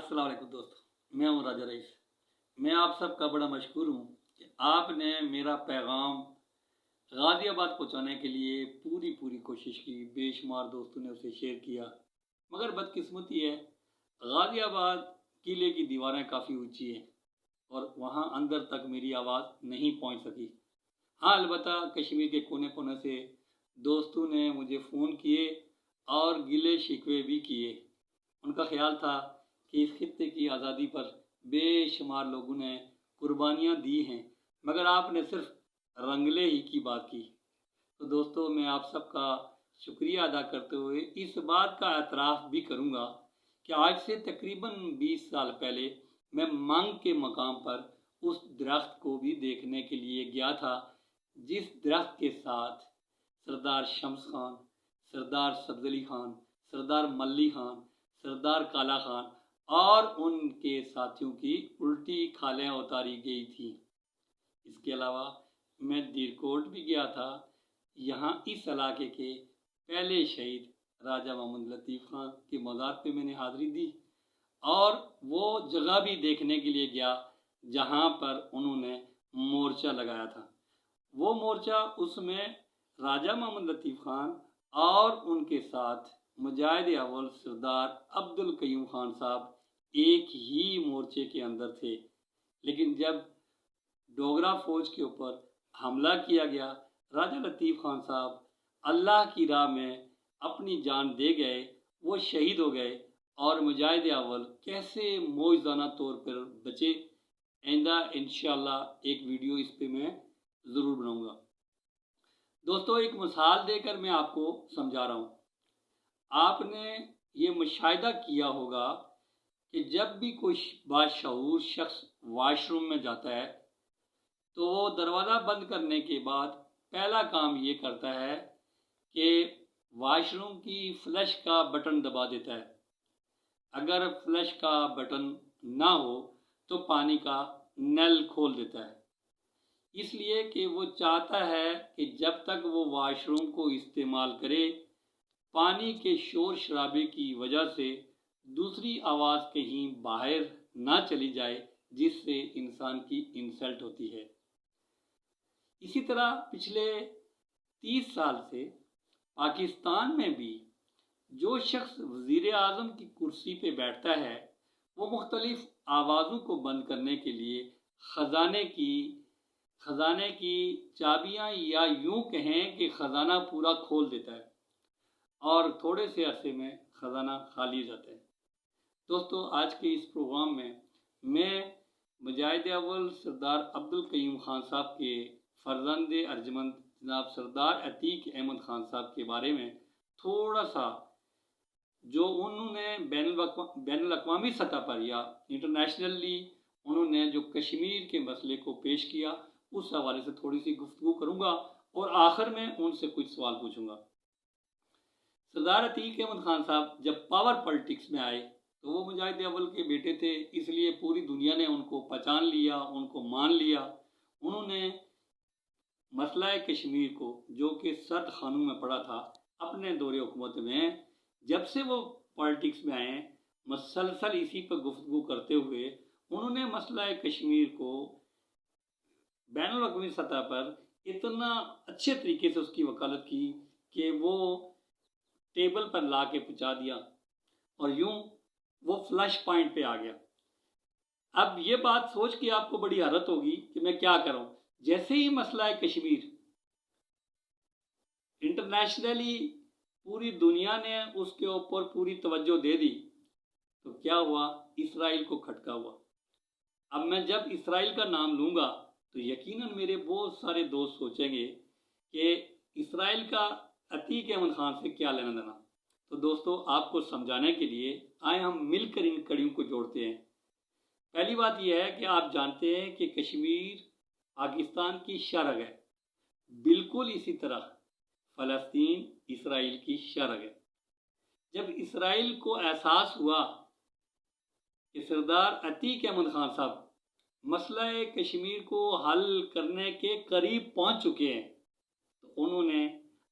अस्सलाम वालेकुम दोस्तों, मैं हूँ राजा रईस। मैं आप सबका बड़ा मशहूर हूँ कि आपने मेरा पैगाम गाज़ियाबाद पहुँचाने के लिए पूरी कोशिश की। बेशुमार दोस्तों ने उसे शेयर किया, मगर बदकिस्मती है, गाज़ियाबाद किले की दीवारें काफ़ी ऊंची हैं और वहाँ अंदर तक मेरी आवाज़ नहीं पहुँच सकी। हाँ, अलबत्ता कश्मीर के कोने कोने से दोस्तों ने मुझे फ़ोन किए और गिले शिकवे भी किए। उनका ख्याल था कि इस खित्ते की आज़ादी पर बेशुमार लोगों ने कुर्बानियाँ दी हैं, मगर आपने सिर्फ रंगले ही की बात की। तो दोस्तों, मैं आप सबका शुक्रिया अदा करते हुए इस बात का एतराफ़ भी करूँगा कि आज से तकरीबन 20 साल पहले मैं मंग के मकाम पर उस दरख्त को भी देखने के लिए गया था, जिस दरख्त के साथ सरदार शम्स खान, सरदार सब्ज़ अली खान, सरदार मल्ली खान, सरदार काला खान और उनके साथियों की उल्टी खालें उतारी गई थी। इसके अलावा मैं दीरकोट भी गया था। यहाँ इस इलाके के पहले शहीद राजा मोहम्मद लतीफ़ खान के मज़ार पे मैंने हाज़िरी दी और वो जगह भी देखने के लिए गया जहाँ पर उन्होंने मोर्चा लगाया था। वो मोर्चा, उसमें राजा मोहम्मद लतीफ़ खान और उनके साथ मुजाहिद अव्वल सरदार अब्दुल कयूम खान साहब एक ही मोर्चे के अंदर थे। लेकिन जब डोगरा फ़ौज के ऊपर हमला किया गया, राजा लतीफ़ खान साहब अल्लाह की राह में अपनी जान दे गए, वो शहीद हो गए और मुजाहिद अव्वल कैसे मौजज़ाना तौर पर बचे। आइंदा इंशाअल्लाह एक वीडियो इस पे मैं ज़रूर बनाऊँगा। दोस्तों, एक मिसाल देकर मैं आपको समझा रहा हूँ। आपने ये मुशाहिदा किया होगा कि जब भी कोई बाशऊर शख्स वाशरूम में जाता है तो वो दरवाज़ा बंद करने के बाद पहला काम ये करता है कि वाशरूम की फ्लश का बटन दबा देता है। अगर फ्लश का बटन ना हो तो पानी का नल खोल देता है, इसलिए कि वो चाहता है कि जब तक वो वाशरूम को इस्तेमाल करे, पानी के शोर शराबे की वजह से दूसरी आवाज़ कहीं बाहर ना चली जाए, जिससे इंसान की इंसल्ट होती है। इसी तरह पिछले 30 साल से पाकिस्तान में भी जो शख्स वज़ीर आज़म की कुर्सी पे बैठता है, वो मुख्तलिफ़ आवाज़ों को बंद करने के लिए ख़जाने की चाबियाँ, या यूँ कहें कि ख़जाना पूरा खोल देता है और थोड़े से अरसे में ख़जाना खाली हो जाता है। दोस्तों, आज के इस प्रोग्राम में मैं मुजाहिद अव्वल सरदार अब्दुल कयूम खान साहब के फ़र्जंद अर्जमंद जनाब सरदार अतीक अहमद खान साहब के बारे में थोड़ा सा, जो उन्होंने बैनुल-अक़वामी सतह पर या इंटरनेशनली उन्होंने जो कश्मीर के मसले को पेश किया, उस हवाले से थोड़ी सी गुफ्तगू करूँगा और आखिर में उनसे कुछ सवाल पूछूँगा। सरदार अतीक अहमद खान साहब जब पावर पॉलिटिक्स में आए तो वो मुजाहिद अव्वल के बेटे थे, इसलिए पूरी दुनिया ने उनको पहचान लिया, उनको मान लिया। उन्होंने मसला कश्मीर को, जो कि सर्द खानों में पड़ा था, अपने दौरे हुकूमत में जब से वो पॉलिटिक्स में आए, मसलसल इसी पर गुफ्तगू करते हुए उन्होंने मसला कश्मीर को बैनुल-अक़वामी सतह पर इतना अच्छे तरीके से उसकी वकालत की कि वो टेबल पर ला के पहुँचा दिया और यूँ वो फ्लश पॉइंट पे आ गया। अब ये बात सोच के आपको बड़ी हैरत होगी कि मैं क्या कर रहा हूँ। जैसे ही मसला कश्मीर इंटरनेशनली पूरी दुनिया ने उसके ऊपर पूरी तवज्जो दे दी, तो क्या हुआ, इसराइल को खटका हुआ। अब मैं जब इसराइल का नाम लूँगा तो यकीनन मेरे बहुत सारे दोस्त सोचेंगे कि इसराइल का अतीक अहमद खान से क्या लेना देना। तो दोस्तों, आपको समझाने के लिए आए हम मिलकर इन कड़ियों को जोड़ते हैं। पहली बात यह है कि आप जानते हैं कि कश्मीर पाकिस्तान की शरह है, बिल्कुल इसी तरह फ़लस्तीन इसराइल की शरह है। जब इसराइल को एहसास हुआ कि सरदार अतीक अहमद खान साहब मसला कश्मीर को हल करने के करीब पहुंच चुके हैं, तो उन्होंने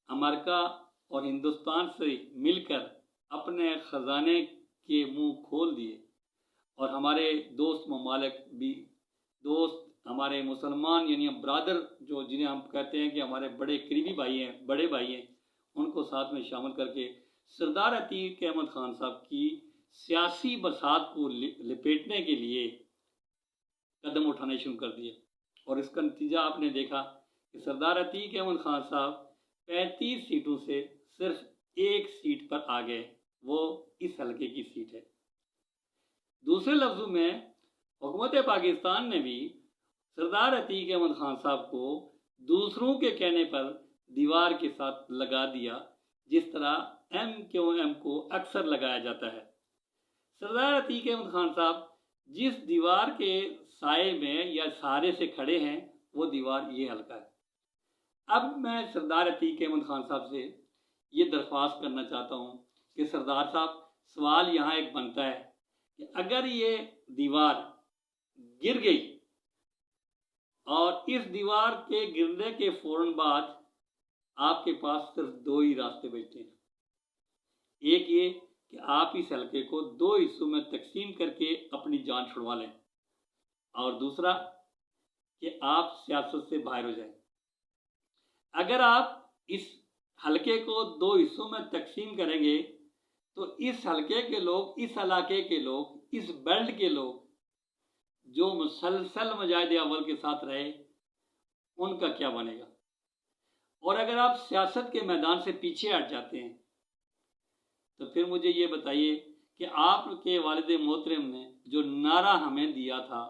अमेरिका और हिंदुस्तान से मिलकर अपने ख़जाने के मुंह खोल दिए اور ہمارے دوست ممالک بھی، دوست ہمارے مسلمان یعنی برادر جو جنہیں ہم کہتے ہیں کہ ہمارے بڑے قریبی بھائی ہیں، بڑے بھائی ہیں، ان کو ساتھ میں شامل کر کے سردار عتیق احمد خان صاحب کی سیاسی برسات کو لپیٹنے کے لیے قدم اٹھانے شروع کر دیے۔ اور اس کا نتیجہ آپ نے دیکھا کہ سردار عتیق احمد خان صاحب 35 سیٹوں سے صرف ایک سیٹ پر آ گئے، وہ اس حلقے کی سیٹ ہے۔ دوسرے لفظوں میں حکومت پاکستان نے بھی سردار عتیق احمد خان صاحب کو دوسروں کے کہنے پر دیوار کے ساتھ لگا دیا، جس طرح MQM کو اکثر لگایا جاتا ہے۔ سردار عتیق احمد خان صاحب جس دیوار کے سائے میں یا سہارے سے کھڑے ہیں، وہ دیوار یہ حلقہ ہے۔ اب میں سردار عتیق احمد خان صاحب سے یہ درخواست کرنا چاہتا ہوں کہ سردار صاحب، سوال یہاں ایک بنتا ہے کہ اگر یہ دیوار گر گئی اور اس دیوار کے گرنے کے فوراً بعد آپ کے پاس صرف دو ہی راستے بچتے ہیں، ایک یہ کہ آپ اس حلقے کو دو حصوں میں تقسیم کر کے اپنی جان چھڑوا لیں، اور دوسرا کہ آپ سیاست سے باہر ہو جائیں۔ اگر آپ اس حلقے کو دو حصوں میں تقسیم کریں گے تو اس حلقے کے لوگ، اس علاقے کے لوگ، اس بیلٹ کے لوگ جو مسلسل مجاہد اول کے ساتھ رہے، ان کا کیا بنے گا؟ اور اگر آپ سیاست کے میدان سے پیچھے ہٹ جاتے ہیں تو پھر مجھے یہ بتائیے کہ آپ کے والد محترم نے جو نعرہ ہمیں دیا تھا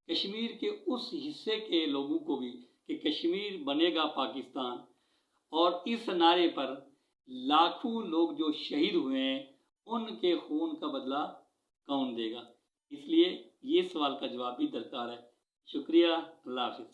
کشمیر کے اس حصے کے لوگوں کو بھی کہ کشمیر بنے گا پاکستان، اور اس نعرے پر لاکھوں لوگ جو شہید ہوئے ہیں، ان کے خون کا بدلہ کون دے گا؟ اس لیے یہ سوال کا جواب بھی درکار ہے۔ شکریہ، اللہ حافظ۔